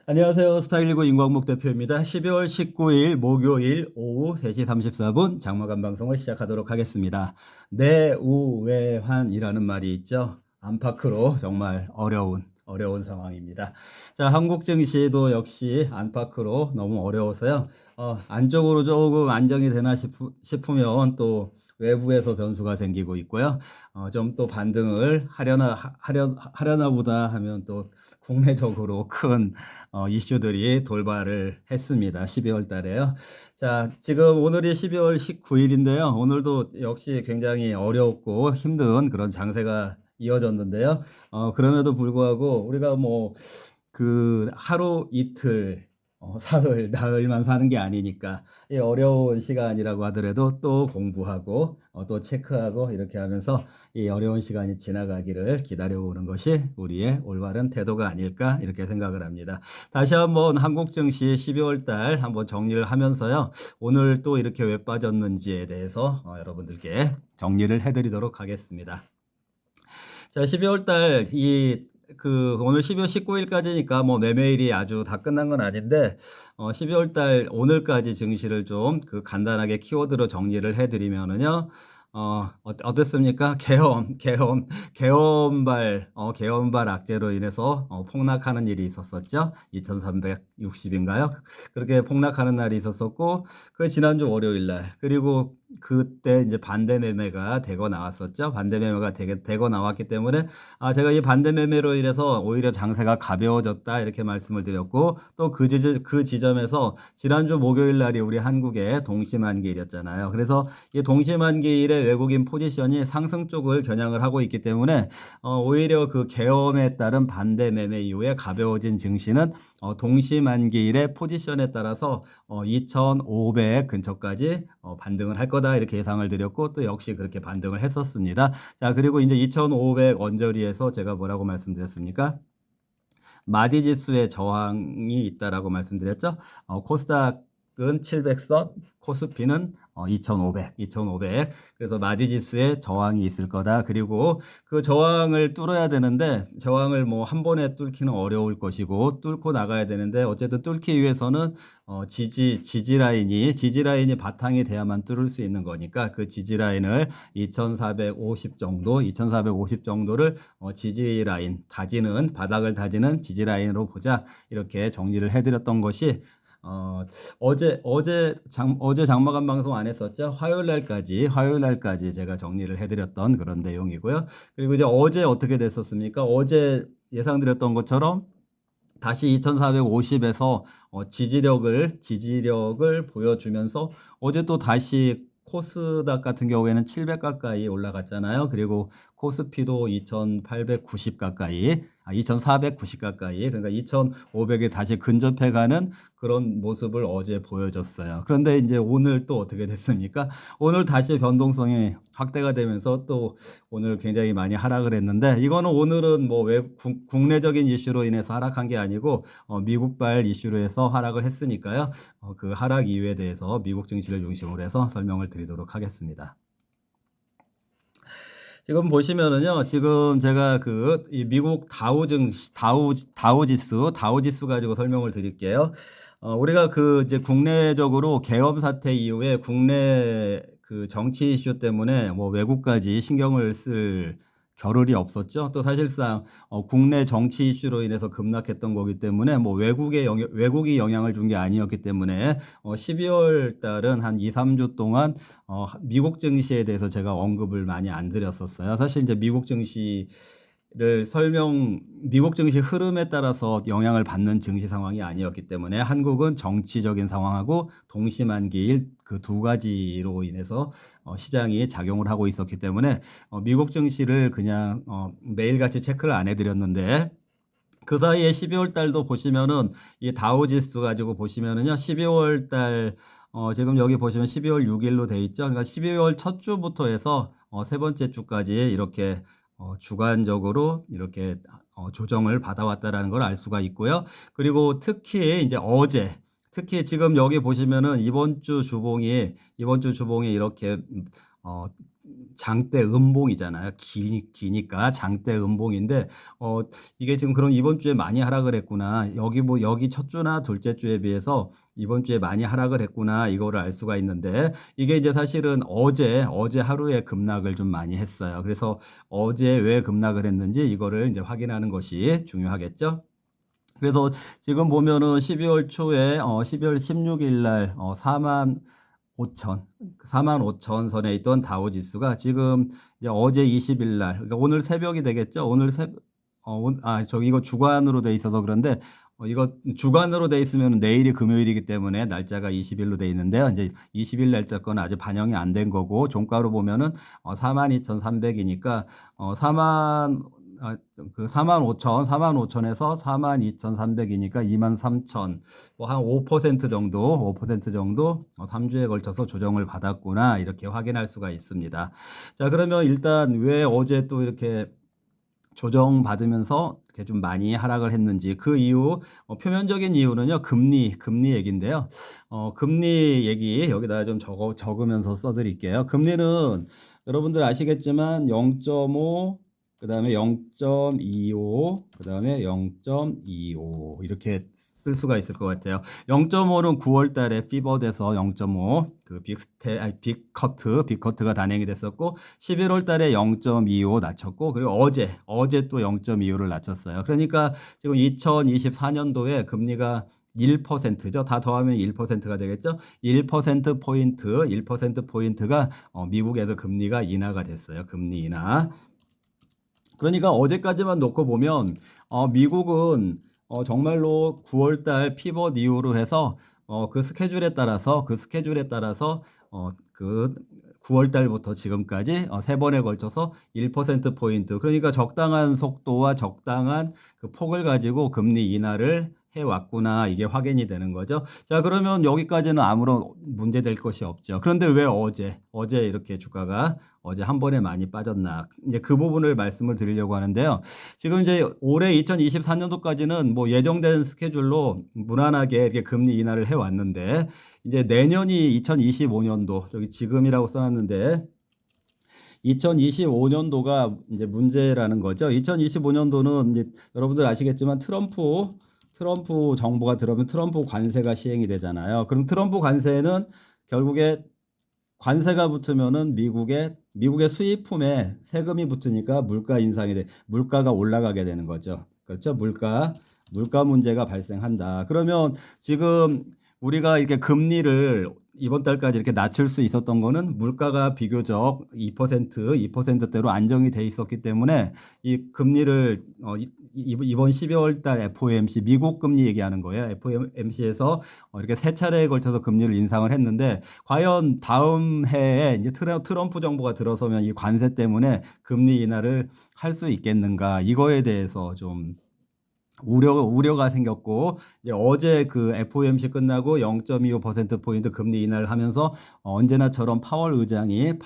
안녕하세요. 스타일19 임광목 대표입니다. 12월 19일 목요일 오후 3시 34분 장마감 방송을 시작하도록 하겠습니다. 내우외환이라는 말이 있죠. 안팎으로 정말 어려운 상황입니다. 자, 한국 증시도 역시 안팎으로 너무 어려워서요. 안쪽으로 조금 안정이 되나 싶으면 또 외부에서 변수가 생기고 있고요. 좀 또 반등을 하려나 보다 하면 또 국내적으로 큰 이슈들이 돌발을 했습니다. 12월 달에요. 자, 지금 오늘이 12월 19일인데요. 오늘도 역시 굉장히 어렵고 힘든 그런 장세가 이어졌는데요. 그럼에도 불구하고 우리가 뭐 그 하루 이틀 사흘 나흘만 사는 게 아니니까 이 어려운 시간이라고 하더라도 또 공부하고 또 체크하고 이렇게 하면서 이 어려운 시간이 지나가기를 기다려보는 것이 우리의 올바른 태도가 아닐까 이렇게 생각을 합니다. 다시 한번 한국 증시 12월 달 한번 정리를 하면서요. 오늘 또 이렇게 왜 빠졌는지에 대해서 여러분들께 정리를 해드리도록 하겠습니다. 자, 12월 달 오늘 12월 19일까지니까 뭐 매매일이 아주 다 끝난 건 아닌데 12월 달 오늘까지 증시를 좀 간단하게 키워드로 정리를 해드리면은요. 어땠습니까? 계엄발 악재로 인해서 폭락하는 일이 있었었죠. 2360인가요? 그렇게 폭락하는 날이 있었었고, 그 지난주 월요일 날, 그리고 그때 이제 반대 매매가 되고 나왔었죠. 반대 매매가 되고 나왔기 때문에, 제가 이 반대 매매로 인해서 오히려 장세가 가벼워졌다, 이렇게 말씀을 드렸고, 또 그 지점에서 지난주 목요일 날이 우리 한국의 동시만기일이었잖아요. 그래서 이 동시만기일에 외국인 포지션이 상승 쪽을 겨냥을 하고 있기 때문에 오히려 그 계엄에 따른 반대 매매 이후에 가벼워진 증시는 동시만기일의 포지션에 따라서 2500 근처까지 반등을 할 거다 이렇게 예상을 드렸고 또 역시 그렇게 반등을 했었습니다. 자, 그리고 이제 2500 언저리에서 제가 뭐라고 말씀드렸습니까? 마디 지수의 저항이 있다라고 말씀드렸죠. 코스닥은 700선, 코스피는 2500. 그래서 마디 지수에 저항이 있을 거다. 그리고 그 저항을 뚫어야 되는데 저항을 뭐 한 번에 뚫기는 어려울 것이고 뚫고 나가야 되는데 어쨌든 뚫기 위해서는 지지 라인이 바탕이 돼야만 뚫을 수 있는 거니까 그 지지 라인을 2450 정도를 지지 라인 바닥을 다지는 지지 라인으로 보자 이렇게 정리를 해드렸던 것이 어제 장마감 방송 안 했었죠. 화요일 날까지 제가 정리를 해드렸던 그런 내용이고요. 그리고 이제 어제 어떻게 됐었습니까? 어제 예상드렸던 것처럼 다시 2450에서 지지력을 보여주면서 어제 또 다시 코스닥 같은 경우에는 700 가까이 올라갔잖아요. 그리고 코스피도 2890 가까이, 2490 가까이, 그러니까 2500에 다시 근접해가는 그런 모습을 어제 보여줬어요. 그런데 이제 오늘 또 어떻게 됐습니까? 오늘 다시 변동성이 확대가 되면서 또 오늘 굉장히 많이 하락을 했는데 이거는 오늘은 뭐 국내적인 이슈로 인해서 하락한 게 아니고 미국발 이슈로 해서 하락을 했으니까요. 그 하락 이유에 대해서 미국 증시를 중심으로 해서 설명을 드리도록 하겠습니다. 지금 보시면은요, 지금 제가 이 미국 다우 지수 가지고 설명을 드릴게요. 우리가 이제 국내적으로 계엄 사태 이후에 국내 정치 이슈 때문에 뭐 외국까지 신경을 쓸 겨를이 없었죠. 또 사실상 국내 정치 이슈로 인해서 급락했던 거기 때문에 뭐 외국이 영향을 준 게 아니었기 때문에 12월 달은 한 2, 3주 동안 미국 증시에 대해서 제가 언급을 많이 안 드렸었어요. 사실 이제 미국 증시 흐름에 따라서 영향을 받는 증시 상황이 아니었기 때문에 한국은 정치적인 상황하고 동시만기일 그 두 가지로 인해서 시장이 작용을 하고 있었기 때문에 미국 증시를 그냥 매일같이 체크를 안 해드렸는데 그 사이에 12월 달도 보시면은 이 다우 지수 가지고 보시면은요 12월 달 지금 여기 보시면 12월 6일로 돼 있죠. 그러니까 12월 첫 주부터 해서 세 번째 주까지 이렇게 주간적으로 이렇게 조정을 받아왔다라는 걸 알 수가 있고요. 그리고 특히 지금 여기 보시면은 이번 주 주봉이 이렇게 장대 음봉이잖아요. 기니까 장대 음봉인데 이게 지금 그럼 이번 주에 많이 하락을 했구나. 여기 첫 주나 둘째 주에 비해서 이번 주에 많이 하락을 했구나. 이거를 알 수가 있는데 이게 이제 사실은 어제 하루에 급락을 좀 많이 했어요. 그래서 어제 왜 급락을 했는지 이거를 이제 확인하는 것이 중요하겠죠. 그래서 지금 보면은 12월 초에 12월 16일 날 4만 5천, 4만 5천 선에 있던 다우 지수가 지금 이제 어제 20일 날, 그러니까 오늘 새벽이 되겠죠. 오늘 저기 이거 주간으로 돼 있어서 그런데 이거 주간으로 돼 있으면 내일이 금요일이기 때문에 날짜가 20일로 돼 있는데요. 이제 20일 날짜 건 아직 반영이 안 된 거고 종가로 보면은 42,300이니까 4만 그 45,000에서 42,300이니까 23,000, 뭐 한 5% 정도, 5% 정도 3주에 걸쳐서 조정을 받았구나 이렇게 확인할 수가 있습니다. 자, 그러면 일단 왜 어제 또 이렇게 조정받으면서 이렇게 좀 많이 하락을 했는지 그 이유 표면적인 이유는요 금리 얘기인데요. 금리 얘기 여기다 좀 적으면서 써드릴게요. 금리는 여러분들 아시겠지만 0.5 그다음에 0.25 그다음에 0.25 이렇게 쓸 수가 있을 것 같아요. 0.5는 9월 달에 피벗에서 0.5 그 빅커트가 단행이 됐었고 11월 달에 0.25 낮췄고 그리고 어제 또 0.25를 낮췄어요. 그러니까 지금 2024년도에 금리가 1%죠. 다 더하면 1%가 되겠죠. 1%포인트가 미국에서 금리가 인하가 됐어요. 금리 인하. 그러니까 어제까지만 놓고 보면 미국은 정말로 9월 달 피벗 이후로 해서 그 스케줄에 따라서 그 9월 달부터 지금까지 세 번에 걸쳐서 1% 포인트 그러니까 적당한 속도와 적당한 그 폭을 가지고 금리 인하를 해 왔구나 이게 확인이 되는 거죠. 자, 그러면 여기까지는 아무런 문제 될 것이 없죠. 그런데 왜 어제 이렇게 주가가 어제 한 번에 많이 빠졌나? 이제 그 부분을 말씀을 드리려고 하는데요. 지금 이제 올해 2024년도까지는 뭐 예정된 스케줄로 무난하게 이렇게 금리 인하를 해 왔는데 이제 내년이 2025년도 여기 지금이라고 써놨는데 2025년도가 이제 문제라는 거죠. 2025년도는 이제 여러분들 아시겠지만 트럼프 정부가 들어오면 트럼프 관세가 시행이 되잖아요. 그럼 트럼프 관세는 결국에 관세가 붙으면은 미국의 수입품에 세금이 붙으니까 물가가 올라가게 되는 거죠. 그렇죠? 물가 문제가 발생한다. 그러면 지금 우리가 이렇게 금리를 이번 달까지 이렇게 낮출 수 있었던 거는 물가가 비교적 2%대로 안정이 돼 있었기 때문에 이 금리를 이번 12월 달 FOMC 미국 금리 얘기하는 거예요. FOMC에서 이렇게 세 차례에 걸쳐서 금리를 인상을 했는데 과연 다음 해에 이제 트럼프 정부가 들어서면 이 관세 때문에 금리 인하를 할 수 있겠는가 이거에 대해서 좀 우려가 생겼고 이제 어제 그 FOMC 끝나고 0.25%포인트 금리 인하를 하면서 언제나처럼 파월 의장이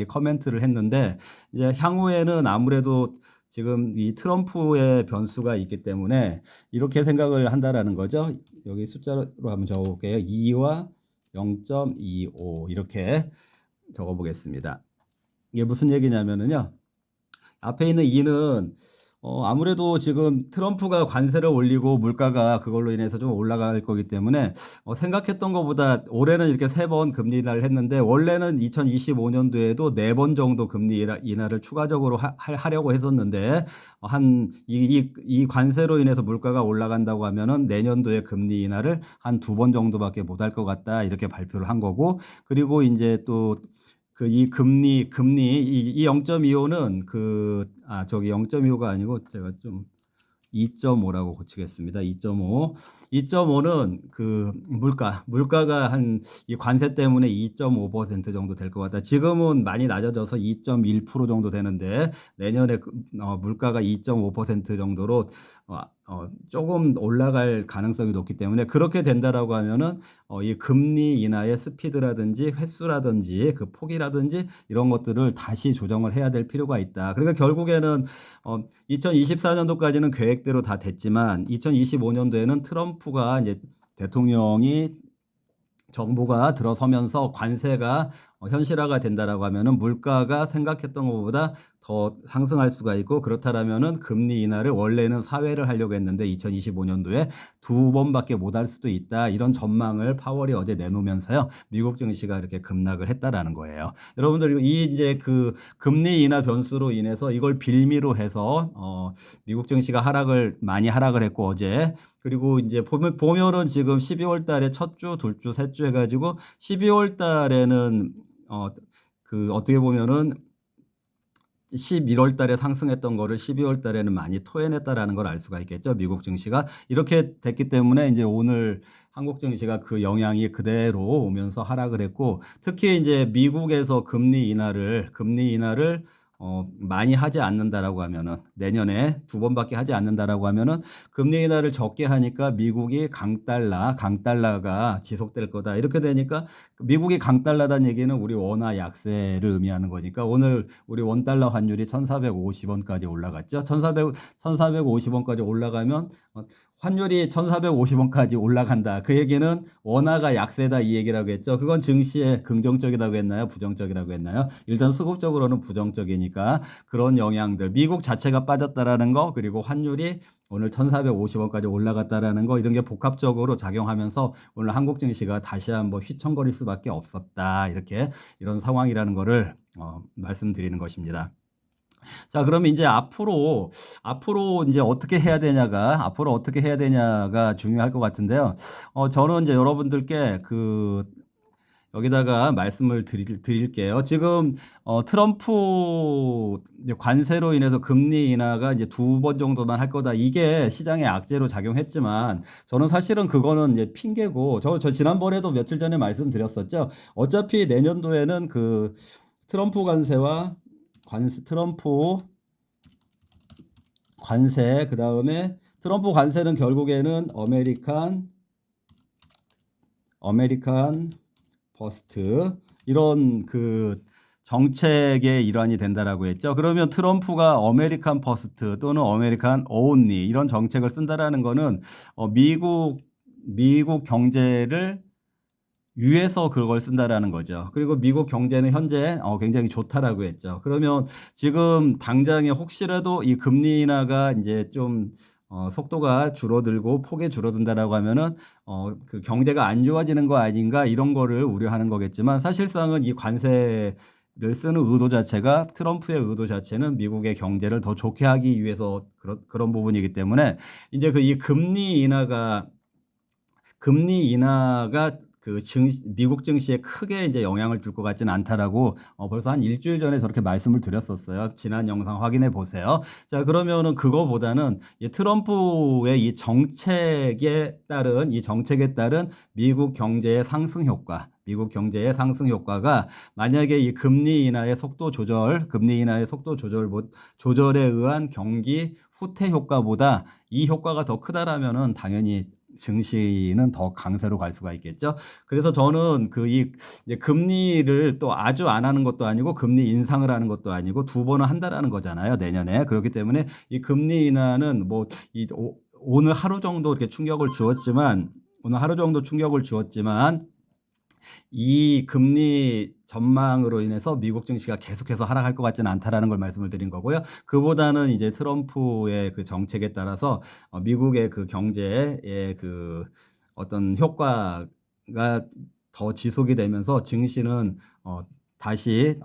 커멘트를 했는데 이제 향후에는 아무래도 지금 이 트럼프의 변수가 있기 때문에 이렇게 생각을 한다라는 거죠. 여기 숫자로 한번 적어볼게요. 2와 0.25 이렇게 적어보겠습니다. 이게 무슨 얘기냐면은요. 앞에 있는 2는 아무래도 지금 트럼프가 관세를 올리고 물가가 그걸로 인해서 좀 올라갈 거기 때문에 생각했던 것보다 올해는 이렇게 세 번 금리 인하를 했는데 원래는 2025년도에도 네 번 정도 금리 인하를 추가적으로 하려고 했었는데 이 관세로 인해서 물가가 올라간다고 하면은 내년도에 금리 인하를 한 두 번 정도밖에 못 할 것 같다 이렇게 발표를 한 거고 그리고 이제 또 그 이 금리 이 0.25는 저기 0.25가 아니고 제가 좀 2.5라고 고치겠습니다. 2.5. 2.5는 그 물가가 한 이 관세 때문에 2.5% 정도 될 것 같다. 지금은 많이 낮아져서 2.1% 정도 되는데 내년에 물가가 2.5% 정도로 조금 올라갈 가능성이 높기 때문에 그렇게 된다라고 하면은 이 금리 인하의 스피드라든지 횟수라든지 그 폭이라든지 이런 것들을 다시 조정을 해야 될 필요가 있다. 그러니까 결국에는 2024년도까지는 계획대로 다 됐지만 2025년도에는 트럼프가 이제 정부가 들어서면서 관세가 현실화가 된다라고 하면은 물가가 생각했던 것보다 더 상승할 수가 있고, 그렇다라면은 금리 인하를 원래는 4회를 하려고 했는데 2025년도에 2번밖에 못 할 수도 있다. 이런 전망을 파월이 어제 내놓으면서요. 미국 증시가 이렇게 급락을 했다라는 거예요. 여러분들 이 이제 그 금리 인하 변수로 인해서 이걸 빌미로 해서 미국 증시가 많이 하락을 했고 어제. 그리고 이제 보면은 지금 12월 달에 첫 주, 둘 주, 셋 주 해가지고 12월 달에는 어떻게 보면은 11월 달에 상승했던 거를 12월 달에는 많이 토해냈다라는 걸 알 수가 있겠죠. 미국 증시가 이렇게 됐기 때문에 이제 오늘 한국 증시가 그 영향이 그대로 오면서 하락을 했고, 특히 이제 미국에서 금리 인하를 많이 하지 않는다라고 하면은, 내년에 2번밖에 하지 않는다라고 하면은 금리 인하를 적게 하니까 미국이 강달러가 지속될 거다. 이렇게 되니까 미국이 강달러다는 얘기는 우리 원화 약세를 의미하는 거니까, 오늘 우리 원달러 환율이 1,450원까지 올라갔죠. 1,450원까지 올라가면 환율이 1,450원까지 올라간다. 그 얘기는 원화가 약세다 이 얘기라고 했죠. 그건 증시에 긍정적이라고 했나요? 부정적이라고 했나요? 일단 수급적으로는 부정적이니까 그런 영향들, 미국 자체가 빠졌다라는 거, 그리고 환율이 오늘 1,450원까지 올라갔다라는 거, 이런 게 복합적으로 작용하면서 오늘 한국 증시가 다시 한번 휘청거릴 수밖에 없었다. 이런 상황이라는 거를 말씀드리는 것입니다. 자, 그러면 이제 앞으로 이제 앞으로 어떻게 해야 되냐가 중요할 것 같은데요. 저는 이제 여러분들께 여기다가 말씀을 드릴게요. 지금 트럼프 이제 관세로 인해서 금리 인하가 이제 2번 정도만 할 거다. 이게 시장의 악재로 작용했지만, 저는 사실은 그거는 이제 핑계고, 저 지난번에도 며칠 전에 말씀드렸었죠. 어차피 내년도에는 그 트럼프 트럼프 관세, 그 다음에 트럼프 관세는 결국에는 아메리칸 퍼스트, 이런 그 정책의 일환이 된다라고 했죠. 그러면 트럼프가 아메리칸 퍼스트 또는 아메리칸 온리 이런 정책을 쓴다라는 거는 미국 경제를 위해서 그걸 쓴다라는 거죠. 그리고 미국 경제는 현재 굉장히 좋다라고 했죠. 그러면 지금 당장에 혹시라도 이 금리 인하가 이제 좀 속도가 줄어들고 폭이 줄어든다라고 하면은 그 경제가 안 좋아지는 거 아닌가, 이런 거를 우려하는 거겠지만, 사실상은 이 관세를 쓰는 의도 자체가, 트럼프의 의도 자체는 미국의 경제를 더 좋게 하기 위해서 그런 부분이기 때문에, 이제 이 금리 인하가 미국 증시에 크게 이제 영향을 줄 것 같지는 않다라고 벌써 한 일주일 전에 저렇게 말씀을 드렸었어요. 지난 영상 확인해 보세요. 자, 그러면은 그거보다는 이 트럼프의 이 정책에 따른 미국 경제의 상승 효과가 만약에 이 금리 인하의 속도 조절에 의한 경기 후퇴 효과보다 이 효과가 더 크다라면은 당연히 증시는 더 강세로 갈 수가 있겠죠. 그래서 저는 이제 금리를 또 아주 안 하는 것도 아니고 금리 인상을 하는 것도 아니고 2번을 한다라는 거잖아요, 내년에. 그렇기 때문에 이 금리 인하는 오늘 하루 정도 이렇게 충격을 주었지만, 이 금리 전망으로 인해서 미국 증시가 계속해서 하락할 것 같지는 않다라는 걸 말씀을 드린 거고요. 그보다는 이제 트럼프의 그 정책에 따라서 미국의 그 경제의 그 어떤 효과가 더 지속이 되면서 증시는 다시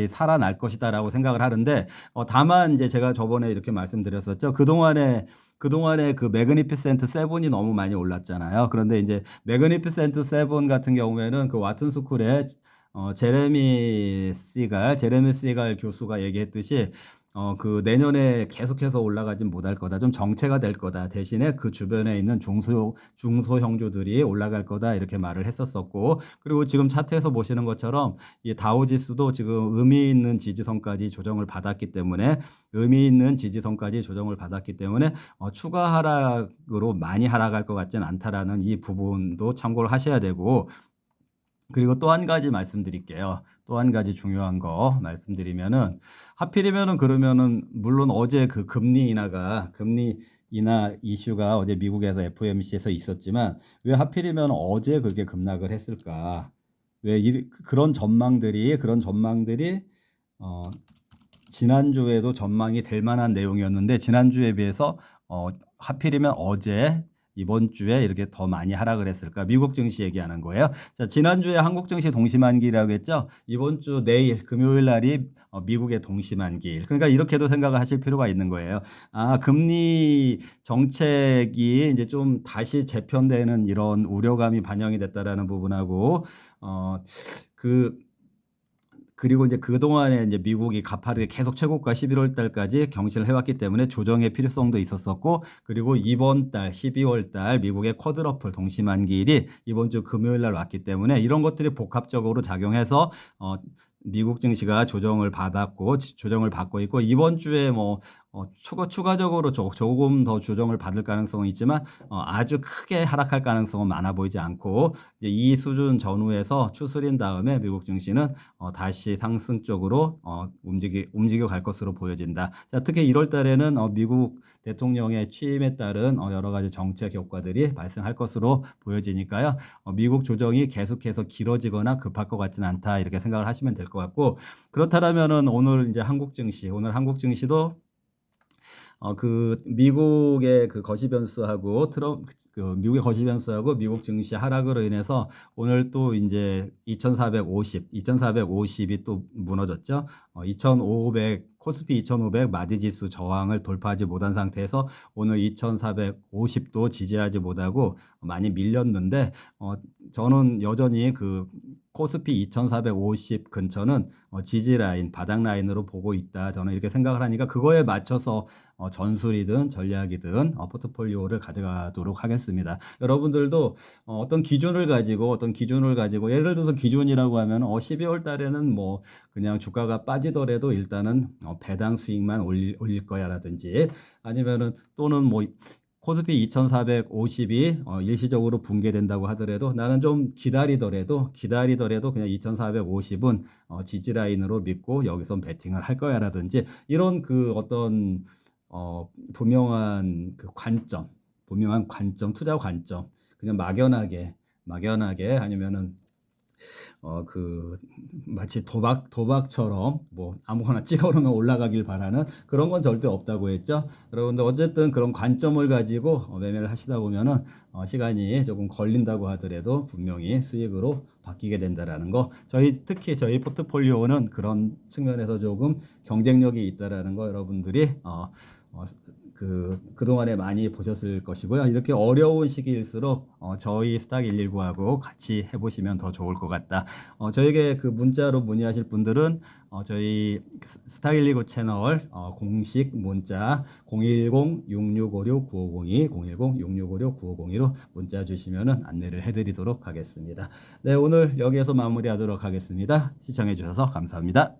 살아날 것이다라고 생각을 하는데, 다만 이제 제가 저번에 이렇게 말씀드렸었죠. 그동안에 그 매그니피센트 세븐이 너무 많이 올랐잖아요. 그런데 이제 매그니피센트 세븐 같은 경우에는 그 와튼 스쿨의 제레미 시갈 교수가 얘기했듯이 그 내년에 계속해서 올라가진 못할 거다. 좀 정체가 될 거다. 대신에 그 주변에 있는 중소형주들이 올라갈 거다. 이렇게 말을 했었었고, 그리고 지금 차트에서 보시는 것처럼 이 다우지수도 지금 의미 있는 지지선까지 조정을 받았기 때문에 추가 하락으로 많이 하락할 것 같지는 않다라는 이 부분도 참고를 하셔야 되고, 그리고 또 한 가지 말씀드릴게요. 또 한 가지 중요한 거 말씀드리면은, 하필이면은 그러면은 물론 어제 그 금리 인하 이슈가 어제 미국에서 FOMC에서 있었지만, 왜 하필이면 어제 그렇게 급락을 했을까? 그런 전망들이 어, 지난주에도 전망이 될 만한 내용이었는데 지난주에 비해서 하필이면 어제 이번 주에 이렇게 더 많이 하락을 했을까? 미국 증시 얘기하는 거예요. 자, 지난주에 한국 증시 동시만기라고 했죠. 이번 주 내일 금요일 날이 미국의 동시만기일. 그러니까 이렇게도 생각을 하실 필요가 있는 거예요. 아, 금리 정책이 이제 좀 다시 재편되는 이런 우려감이 반영이 됐다라는 부분하고 어, 그 그리고 이제 그동안에 이제 미국이 가파르게 계속 최고가 11월 달까지 경신을 해왔기 때문에 조정의 필요성도 있었었고, 그리고 이번 달 12월 달 미국의 쿼드러플 동시만기일이 이번 주 금요일 날 왔기 때문에 이런 것들이 복합적으로 작용해서 미국 증시가 조정을 받고 있고, 이번 주에 뭐 추가적으로 조금 더 조정을 받을 가능성은 있지만 아주 크게 하락할 가능성은 많아 보이지 않고, 이제 이 수준 전후에서 추스린 다음에 미국 증시는 다시 상승 쪽으로 움직여 갈 것으로 보여진다. 자, 특히 1월 달에는 미국 대통령의 취임에 따른 여러 가지 정책 효과들이 발생할 것으로 보여지니까요. 미국 조정이 계속해서 길어지거나 급할 것 같지는 않다, 이렇게 생각을 하시면 될 것 같고, 그렇다면은 오늘 한국 증시도 미국의 그 거시 변수하고 미국의 거시 변수하고 미국 증시 하락으로 인해서 오늘 또 이제 2,450이 또 무너졌죠. 2,500 코스피 2,500 마디지수 저항을 돌파하지 못한 상태에서 오늘 2,450도 지지하지 못하고 많이 밀렸는데 저는 여전히 그 코스피 2,450 근처는 지지 라인, 바닥 라인으로 보고 있다. 저는 이렇게 생각을 하니까 그거에 맞춰서 전술이든 전략이든 포트폴리오를 가져가도록 하겠습니다. 여러분들도 어떤 기준을 가지고 예를 들어서 기준이라고 하면 12월 달에는 뭐 그냥 주가가 빠지더라도 일단은 배당 수익만 올릴 거야라든지, 아니면은 또는 뭐 코스피 2,450이 일시적으로 붕괴된다고 하더라도 나는 좀 기다리더라도 그냥 2,450은 지지 라인으로 믿고 여기서 베팅을 할 거야라든지, 이런 그 어떤 분명한 관점, 투자 관점, 그냥 막연하게 아니면은 마치 도박처럼 뭐 아무거나 찍어놓으면 올라가길 바라는 그런 건 절대 없다고 했죠. 여러분들 어쨌든 그런 관점을 가지고 매매를 하시다 보면은 시간이 조금 걸린다고 하더라도 분명히 수익으로 바뀌게 된다라는 거. 특히 저희 포트폴리오는 그런 측면에서 조금 경쟁력이 있다라는 거 여러분들이 그동안에 많이 보셨을 것이고요. 이렇게 어려운 시기일수록 저희 스탁 119하고 같이 해보시면 더 좋을 것 같다. 저에게 그 문자로 문의하실 분들은 저희 스탁 119 채널 공식 문자 010-6656-9502, 010-6656-9502로 문자 주시면 안내를 해드리도록 하겠습니다. 네, 오늘 여기에서 마무리하도록 하겠습니다. 시청해 주셔서 감사합니다.